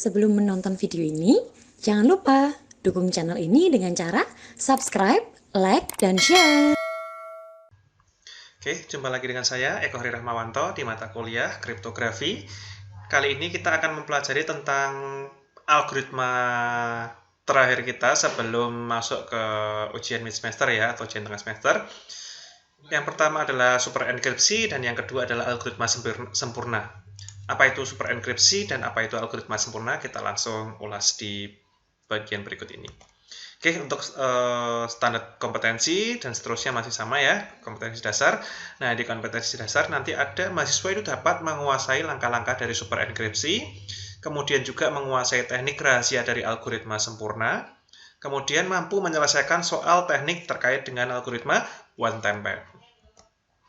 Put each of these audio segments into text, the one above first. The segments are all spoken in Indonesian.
Sebelum menonton video ini, jangan lupa dukung channel ini dengan cara subscribe, like, dan share. Oke, jumpa lagi dengan saya, Eko Hari Rahmawanto, di mata kuliah Kriptografi. Kali ini kita akan mempelajari tentang algoritma terakhir kita sebelum masuk ke ujian mid semester ya, atau ujian tengah semester. Yang pertama adalah super enkripsi, dan yang kedua adalah algoritma sempurna. Apa itu super enkripsi dan apa itu algoritma sempurna? Kita langsung ulas di bagian berikut ini. Oke, untuk standar kompetensi dan seterusnya masih sama ya, kompetensi dasar. Nah, di kompetensi dasar nanti ada mahasiswa itu dapat menguasai langkah-langkah dari super enkripsi, kemudian juga menguasai teknik rahasia dari algoritma sempurna, kemudian mampu menyelesaikan soal teknik terkait dengan algoritma one time pairs.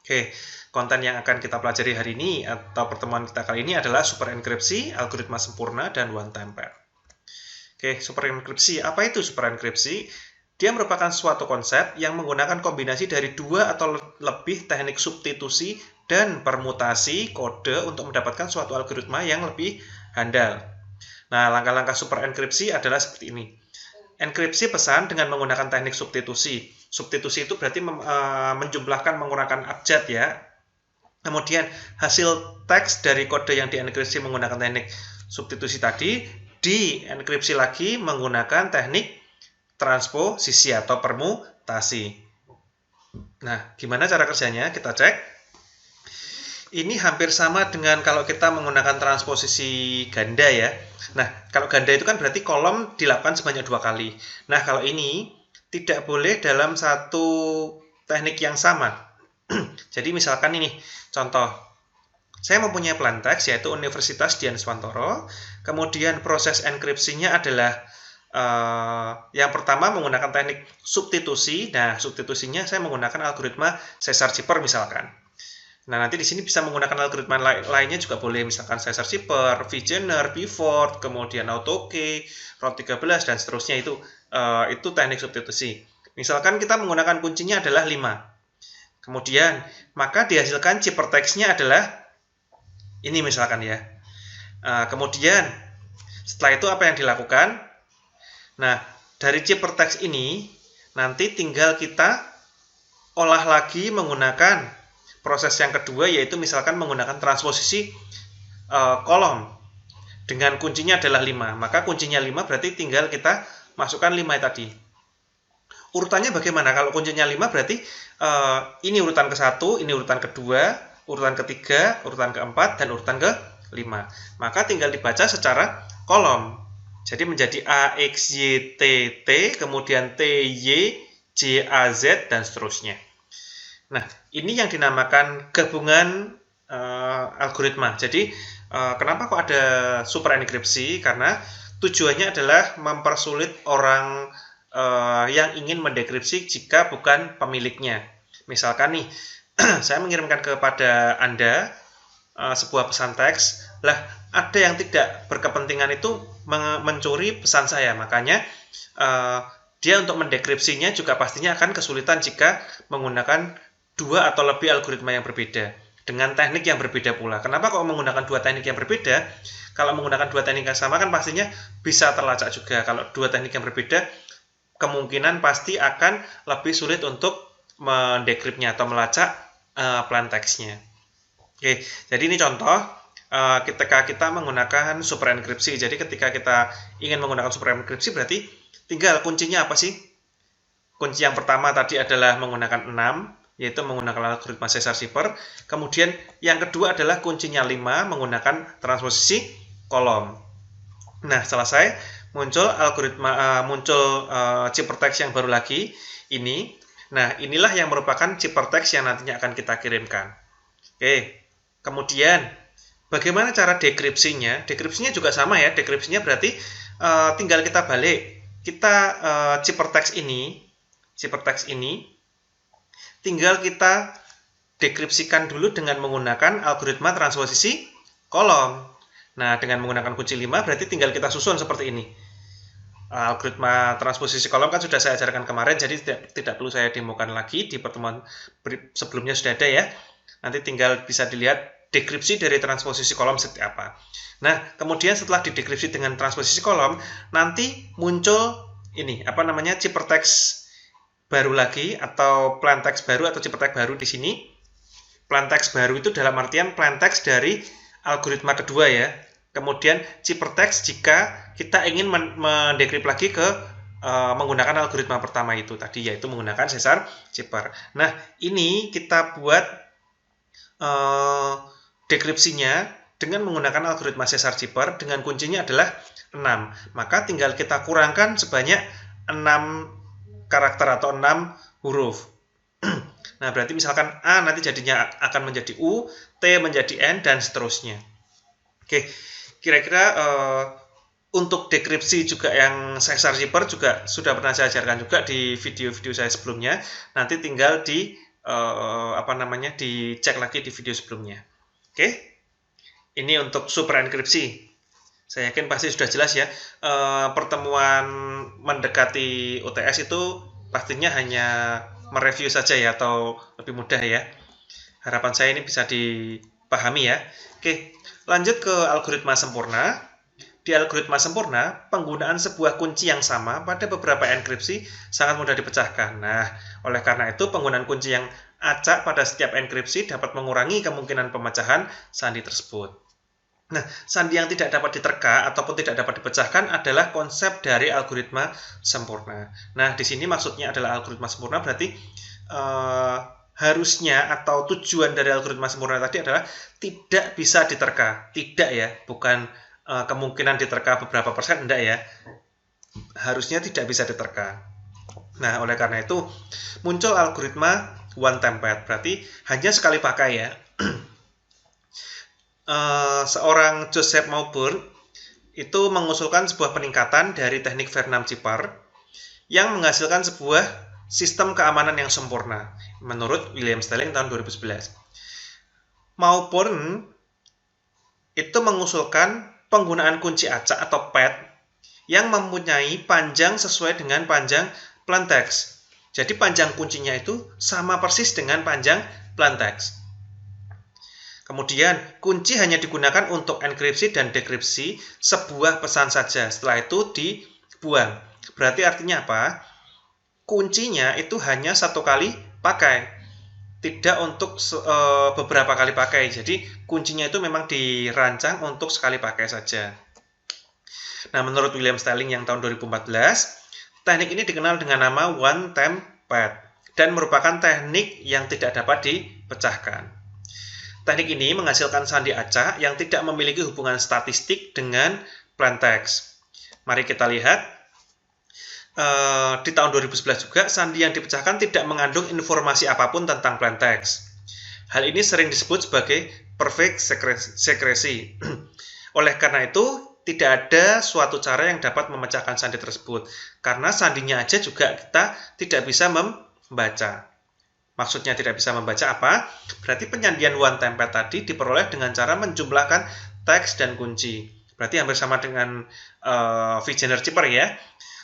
Oke, konten yang akan kita pelajari hari ini atau pertemuan kita kali ini adalah super enkripsi, algoritma sempurna, dan one time pair. Oke, super enkripsi. Apa itu super enkripsi? Dia merupakan suatu konsep yang menggunakan kombinasi dari dua atau lebih teknik substitusi dan permutasi kode untuk mendapatkan suatu algoritma yang lebih handal. Nah, langkah-langkah super enkripsi adalah seperti ini. Enkripsi pesan dengan menggunakan teknik substitusi. Substitusi itu berarti menjumlahkan mengurangkan abjad ya. Kemudian hasil teks dari kode yang dienkripsi menggunakan teknik substitusi tadi dienkripsi lagi menggunakan teknik transposisi atau permutasi. Nah, gimana cara kerjanya? Kita cek. Ini hampir sama dengan kalau kita menggunakan transposisi ganda ya. Nah, kalau ganda itu kan berarti kolom dilakukan sebanyak 2 kali. Nah, kalau ini tidak boleh dalam satu teknik yang sama. Jadi misalkan ini, contoh. Saya mempunyai plain text yaitu Universitas Dian Swantoro. Kemudian proses enkripsinya adalah yang pertama menggunakan teknik substitusi. Nah, substitusinya saya menggunakan algoritma Caesar-Shipper misalkan. Nah, nanti di sini bisa menggunakan algoritma lainnya juga boleh, misalkan Caesar-Shipper, Vigener, Pivot, kemudian AutoKey, Route 13 dan seterusnya itu teknik substitusi. Misalkan kita menggunakan kuncinya adalah 5. Kemudian, maka dihasilkan ciphertextnya adalah ini misalkan ya. Kemudian setelah itu apa yang dilakukan? Nah, dari ciphertext ini nanti tinggal kita olah lagi menggunakan proses yang kedua, yaitu misalkan menggunakan transposisi kolom dengan kuncinya adalah 5. Maka kuncinya 5 berarti tinggal kita masukkan 5 tadi. Urutannya bagaimana? Kalau kuncinya 5 berarti ini urutan ke-1, ini urutan kedua, urutan ketiga, urutan keempat, dan urutan ke-5. Maka tinggal dibaca secara kolom. Jadi menjadi A, X, Y, T, T, kemudian T, Y, J, A, Z, dan seterusnya. Nah, ini yang dinamakan gabungan algoritma. Jadi, kenapa kok ada super enkripsi? Karena tujuannya adalah mempersulit orang yang ingin mendekripsi jika bukan pemiliknya. Misalkan nih, saya mengirimkan kepada Anda sebuah pesan teks, lah ada yang tidak berkepentingan itu mencuri pesan saya, makanya dia untuk mendekripsinya juga pastinya akan kesulitan jika menggunakan dua atau lebih algoritma yang berbeda dengan teknik yang berbeda pula. Kenapa kok menggunakan dua teknik yang berbeda? Kalau menggunakan dua teknik yang sama kan pastinya bisa terlacak juga. Kalau dua teknik yang berbeda, kemungkinan pasti akan lebih sulit untuk mendekripnya atau melacak plain text-nya. Oke, jadi ini contoh ketika kita menggunakan super enkripsi. Jadi ketika kita ingin menggunakan super enkripsi berarti tinggal kuncinya apa sih? Kunci yang pertama tadi adalah menggunakan 6, yaitu menggunakan algoritma Caesar-Shipper. Kemudian yang kedua adalah kuncinya 5 menggunakan transposisi kolom. Nah, selesai muncul algoritma ciphertext yang baru lagi ini. Nah, inilah yang merupakan ciphertext yang nantinya akan kita kirimkan. Oke, kemudian bagaimana cara dekripsinya? Dekripsinya juga sama ya. Dekripsinya berarti tinggal kita balik. Kita ciphertext ini tinggal kita dekripsikan dulu dengan menggunakan algoritma transposisi kolom. Nah, dengan menggunakan kunci 5 berarti tinggal kita susun seperti ini. Algoritma transposisi kolom kan sudah saya ajarkan kemarin, jadi tidak perlu saya demokan lagi, di pertemuan sebelumnya sudah ada ya. Nanti tinggal bisa dilihat dekripsi dari transposisi kolom seperti apa. Nah, kemudian setelah didekripsi dengan transposisi kolom, nanti muncul ini apa namanya ciphertext baru lagi atau plain text baru atau ciphertext baru di sini. Plain text baru itu dalam artian plain text dari algoritma kedua ya. Kemudian ciphertext jika kita ingin mendekrip lagi ke menggunakan algoritma pertama itu tadi, yaitu menggunakan Caesar Cipher. Nah, ini kita buat dekripsinya dengan menggunakan algoritma Caesar Cipher dengan kuncinya adalah 6. Maka tinggal kita kurangkan sebanyak 6 karakter atau 6 huruf. Nah, berarti misalkan A nanti jadinya akan menjadi U, T menjadi N, dan seterusnya. Oke, kira-kira untuk dekripsi juga yang Caesar Cipher juga sudah pernah saya ajarkan juga di video-video saya sebelumnya. Nanti tinggal dicek lagi di video sebelumnya. Oke, ini untuk super enkripsi. Saya yakin pasti sudah jelas ya. Pertemuan mendekati UTS itu pastinya hanya mereview saja ya, atau lebih mudah ya. Harapan saya ini bisa dipahami ya. Oke, lanjut ke algoritma sempurna. Di algoritma sempurna, penggunaan sebuah kunci yang sama pada beberapa enkripsi sangat mudah dipecahkan. Nah, oleh karena itu penggunaan kunci yang acak pada setiap enkripsi dapat mengurangi kemungkinan pemecahan sandi tersebut. Nah, sandi yang tidak dapat diterka ataupun tidak dapat dipecahkan adalah konsep dari algoritma sempurna. Nah, di sini maksudnya adalah algoritma sempurna berarti harusnya atau tujuan dari algoritma sempurna tadi adalah tidak bisa diterka. Tidak ya, bukan kemungkinan diterka beberapa persen, enggak ya. Harusnya tidak bisa diterka. Nah, oleh karena itu muncul algoritma one time path, berarti hanya sekali pakai ya. Seorang Joseph Maubourn itu mengusulkan sebuah peningkatan dari teknik Vernam-Cipher yang menghasilkan sebuah sistem keamanan yang sempurna menurut William Stalling tahun 2011. Maubourn itu mengusulkan penggunaan kunci acak atau path yang mempunyai panjang sesuai dengan panjang plain text. Jadi panjang kuncinya itu sama persis dengan panjang plain text. Kemudian, kunci hanya digunakan untuk enkripsi dan dekripsi sebuah pesan saja. Setelah itu dibuang. Berarti artinya apa? Kuncinya itu hanya satu kali pakai. Tidak untuk beberapa kali pakai. Jadi, kuncinya itu memang dirancang untuk sekali pakai saja. Nah, menurut William Stalling yang tahun 2014, teknik ini dikenal dengan nama one time path dan merupakan teknik yang tidak dapat dipecahkan. Teknik ini menghasilkan sandi acak yang tidak memiliki hubungan statistik dengan plain text. Mari kita lihat. Di tahun 2011 juga, sandi yang dipecahkan tidak mengandung informasi apapun tentang plain text. Hal ini sering disebut sebagai perfect secrecy. Oleh karena itu, tidak ada suatu cara yang dapat memecahkan sandi tersebut. Karena sandinya aja juga kita tidak bisa membaca. Maksudnya tidak bisa membaca apa? Berarti penyandian one time path tadi diperoleh dengan cara menjumlahkan teks dan kunci. Berarti hampir sama dengan Vigener-Cipher ya.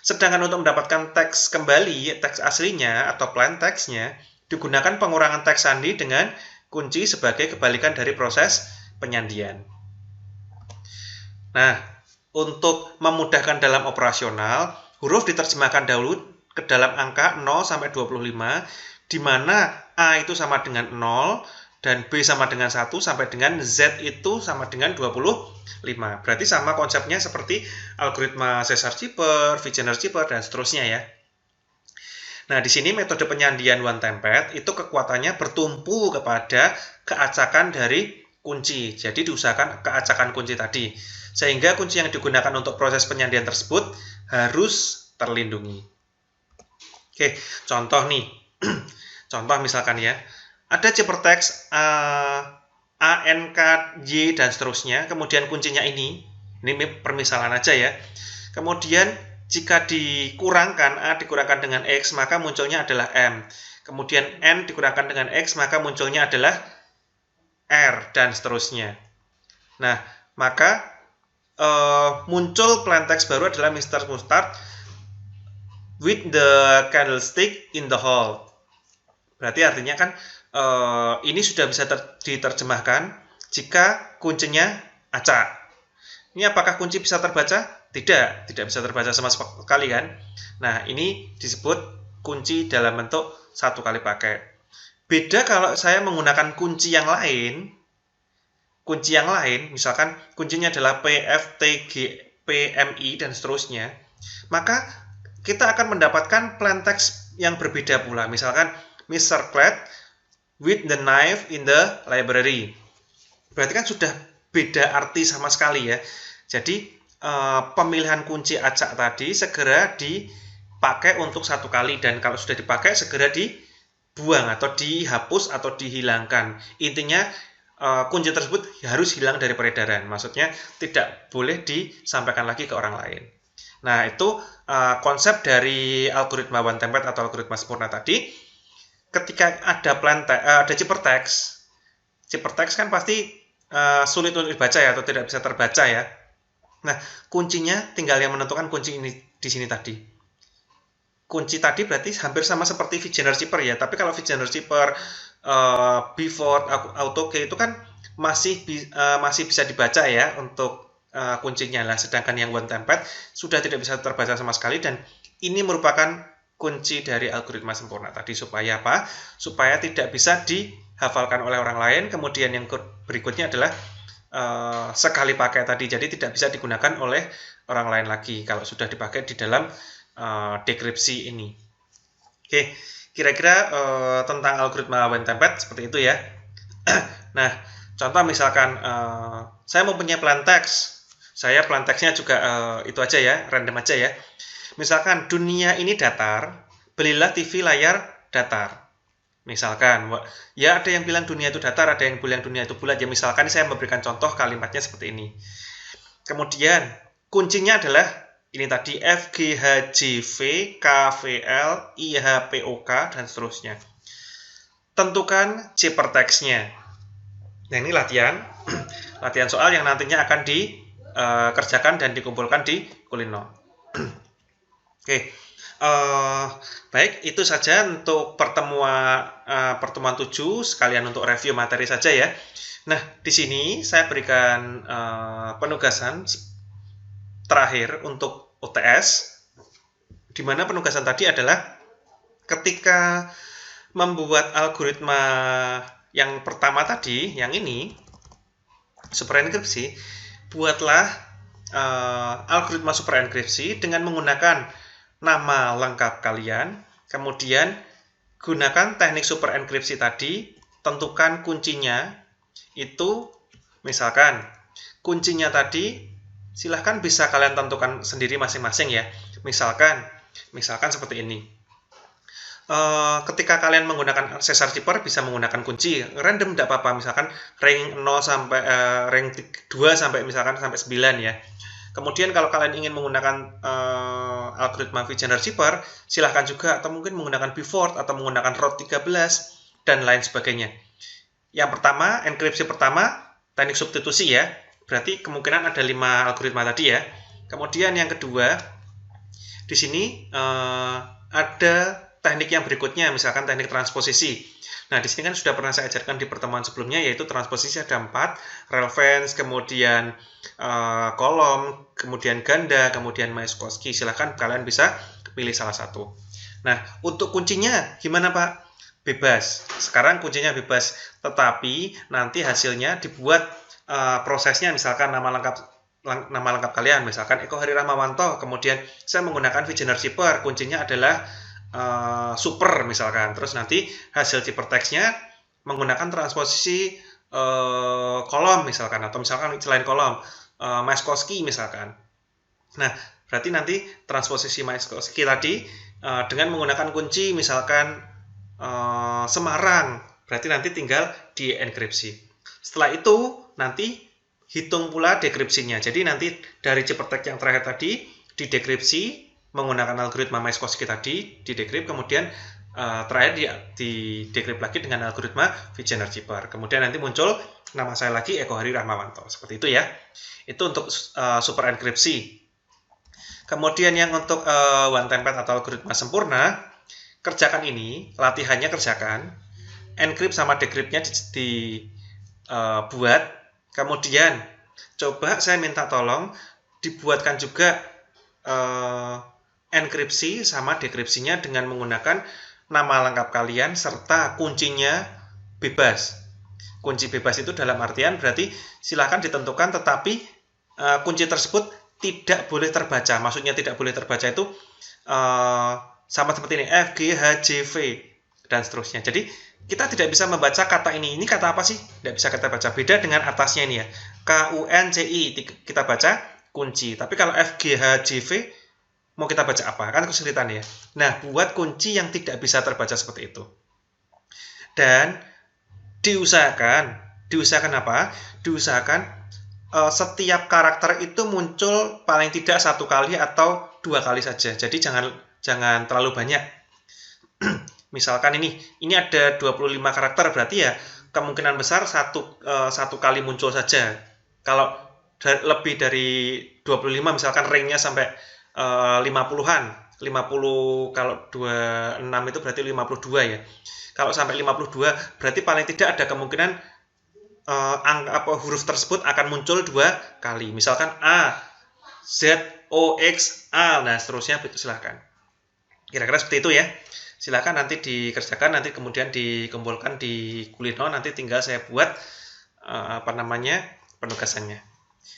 Sedangkan untuk mendapatkan teks kembali, teks aslinya atau plain text-nya, digunakan pengurangan teks sandi dengan kunci sebagai kebalikan dari proses penyandian. Nah, untuk memudahkan dalam operasional, huruf diterjemahkan dahulu ke dalam angka 0 sampai 25, di mana A itu sama dengan 0, dan B sama dengan 1, sampai dengan Z itu sama dengan 25. Berarti sama konsepnya seperti algoritma Caesar Cipher, Vigener-Cipher, dan seterusnya ya. Nah, di sini metode penyandian one time path itu kekuatannya bertumpu kepada keacakan dari kunci. Jadi diusahakan keacakan kunci tadi. Sehingga kunci yang digunakan untuk proses penyandian tersebut harus terlindungi. Oke, contoh nih. Contoh misalkan ya, ada ciphertext A, N, K, Y, dan seterusnya, kemudian kuncinya ini permisalan aja ya. Kemudian jika dikurangkan, A dikurangkan dengan X, maka munculnya adalah M. Kemudian N dikurangkan dengan X, maka munculnya adalah R, dan seterusnya. Nah, maka muncul plain text baru adalah Mr. Mustard with the candlestick in the hall. Berarti artinya kan ini sudah bisa diterjemahkan jika kuncinya acak. Ini apakah kunci bisa terbaca? Tidak bisa terbaca sama sekali kan. Nah, ini disebut kunci dalam bentuk satu kali pakai. Beda kalau saya menggunakan kunci yang lain, misalkan kuncinya adalah P, F, T, G, P, M, I, dan seterusnya, maka kita akan mendapatkan plain text yang berbeda pula. Misalkan, Mr. Clyde with the knife in the library. Berarti kan sudah beda arti sama sekali ya. Jadi, pemilihan kunci acak tadi segera dipakai untuk satu kali, dan kalau sudah dipakai segera dibuang atau dihapus atau dihilangkan. Intinya kunci tersebut harus hilang dari peredaran. Maksudnya tidak boleh disampaikan lagi ke orang lain. Nah, itu konsep dari algoritma one template atau algoritma sempurna tadi. Ketika ada ada ciphertext kan pasti sulit untuk dibaca ya, atau tidak bisa terbaca ya. Nah, kuncinya tinggal yang menentukan kunci ini di sini tadi. Kunci tadi berarti hampir sama seperti Vigener Zipper ya, tapi kalau Vigener Zipper, Before, AutoKey itu kan masih bisa dibaca ya untuk kuncinya lah, sedangkan yang one template sudah tidak bisa terbaca sama sekali, dan ini merupakan kunci dari algoritma sempurna tadi. Supaya apa? Supaya tidak bisa dihafalkan oleh orang lain. Kemudian yang berikutnya adalah sekali pakai tadi, jadi tidak bisa digunakan oleh orang lain lagi kalau sudah dipakai di dalam dekripsi ini. Oke, kira-kira tentang algoritma one template seperti itu ya. Nah, contoh misalkan saya mempunyai plain text, saya plain text-nya juga itu aja ya, random aja ya. Misalkan dunia ini datar, belilah TV layar datar. Misalkan, ya ada yang bilang dunia itu datar, ada yang bilang dunia itu bulat. Ya misalkan saya memberikan contoh kalimatnya seperti ini. Kemudian kuncinya adalah ini tadi F, G, H, J, V, K, V, L, I, H, P, O, K, dan seterusnya. Tentukan ciphertext-nya. Nah, ini latihan soal yang nantinya akan dikerjakan dan dikumpulkan di Kulino. Oke. Baik, itu saja untuk pertemuan 7, sekalian untuk review materi saja ya. Nah, di sini saya berikan penugasan terakhir untuk UTS, di mana penugasan tadi adalah ketika membuat algoritma yang pertama tadi, yang ini, super enkripsi, buatlah algoritma super enkripsi dengan menggunakan nama lengkap kalian, kemudian gunakan teknik super enkripsi tadi, tentukan kuncinya, itu misalkan kuncinya tadi silahkan bisa kalian tentukan sendiri masing-masing ya. Misalkan seperti ini. Ketika kalian menggunakan Caesar Zipper bisa menggunakan kunci random, tidak apa-apa, misalkan rank 0 sampai rank 2 sampai misalkan sampai 9 ya. Kemudian kalau kalian ingin menggunakan algoritma Vigener Zipper, silahkan juga, atau mungkin menggunakan Before atau menggunakan Route 13 dan lain sebagainya. Yang pertama, enkripsi pertama, teknik substitusi ya. Berarti kemungkinan ada 5 algoritma tadi ya. Kemudian yang kedua, di sini ada teknik yang berikutnya, misalkan teknik transposisi. Nah, di sini kan sudah pernah saya ajarkan di pertemuan sebelumnya, yaitu transposisi ada 4, relevance, kemudian kolom, kemudian ganda, kemudian Mieskowski. Silahkan kalian bisa pilih salah satu. Nah, untuk kuncinya gimana Pak? Bebas. Sekarang kuncinya bebas, tetapi nanti hasilnya dibuat prosesnya, misalkan nama lengkap kalian, misalkan Eko Hari Rahmawanto, kemudian saya menggunakan Vigener Zipper, kuncinya adalah super misalkan, terus nanti hasil ciphertext-nya menggunakan transposisi kolom misalkan, atau misalkan selain kolom Mieskowski misalkan. Nah, berarti nanti transposisi Mieskowski tadi dengan menggunakan kunci misalkan Semarang, berarti nanti tinggal di enkripsi. Setelah itu nanti hitung pula dekripsinya. Jadi nanti dari ciphertext yang terakhir tadi didekripsi menggunakan algoritma Mieskowski tadi, didekrypt, kemudian terakhir didekrypt lagi dengan algoritma Vigener Zipper. Kemudian nanti muncul nama saya lagi, Eko Hari Rahmawanto. Seperti itu ya. Itu untuk super enkripsi. Kemudian yang untuk one template atau algoritma sempurna, kerjakan ini, latihannya kerjakan. Encrypt sama decrypt-nya dibuat Kemudian, coba saya minta tolong dibuatkan juga enkripsi sama dekripsinya dengan menggunakan nama lengkap kalian serta kuncinya bebas. Kunci bebas itu dalam artian berarti silakan ditentukan, tetapi kunci tersebut tidak boleh terbaca. Maksudnya tidak boleh terbaca itu sama seperti ini, F, G, H, J, V, dan seterusnya. Jadi kita tidak bisa membaca kata ini. Ini kata apa sih? Tidak bisa kita baca. Beda dengan atasnya ini ya. K, U, N, C, I. Kita baca kunci. Tapi kalau F, G, H, J, V, mau kita baca apa? Kan kesulitan ya. Nah, buat kunci yang tidak bisa terbaca seperti itu. Dan diusahakan apa? Diusahakan setiap karakter itu muncul paling tidak 1 kali atau 2 kali saja. Jadi jangan terlalu banyak. Misalkan ini ada 25 karakter, berarti ya kemungkinan besar satu kali muncul saja. Kalau lebih dari 25, misalkan ringnya sampai 50-an, 50 kalau 26 itu berarti 52 ya. Kalau sampai 52 berarti paling tidak ada kemungkinan huruf tersebut akan muncul 2 kali. Misalkan A, Z, O, X, A, nah seterusnya, silahkan. Kira-kira seperti itu ya. Silakan nanti dikerjakan, nanti kemudian dikumpulkan di Kulino, nanti tinggal saya buat penugasannya.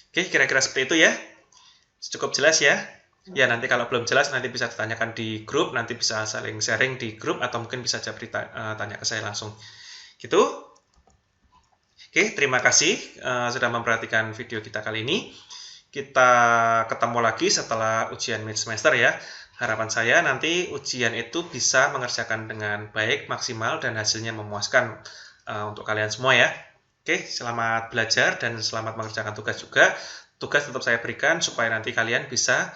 Oke, kira-kira seperti itu ya. Cukup jelas ya. Ya, nanti kalau belum jelas nanti bisa ditanyakan di grup, nanti bisa saling sharing di grup, atau mungkin bisa tanya ke saya langsung. Gitu. Oke, terima kasih sudah memperhatikan video kita kali ini. Kita ketemu lagi setelah ujian mid semester ya. Harapan saya nanti ujian itu bisa mengerjakan dengan baik, maksimal, dan hasilnya memuaskan untuk kalian semua ya. Oke, selamat belajar dan selamat mengerjakan tugas juga. Tugas tetap saya berikan supaya nanti kalian bisa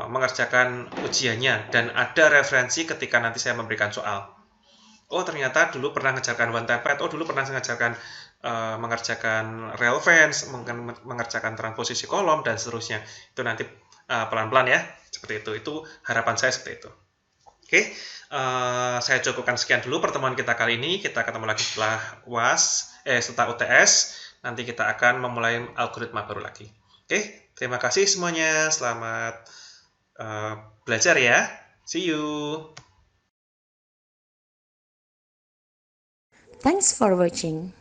mengerjakan ujiannya dan ada referensi ketika nanti saya memberikan soal. Oh, ternyata dulu pernah mengerjakan one template, oh dulu pernah mengerjakan relevance, mungkin mengerjakan transposisi kolom, dan seterusnya. Itu nanti pelan-pelan ya, seperti itu. Itu harapan saya seperti itu. Oke, saya cukupkan sekian dulu pertemuan kita kali ini. Kita ketemu lagi setelah setelah UTS. Nanti kita akan memulai algoritma baru lagi. Oke, terima kasih semuanya. Selamat belajar ya. See you. Thanks for watching.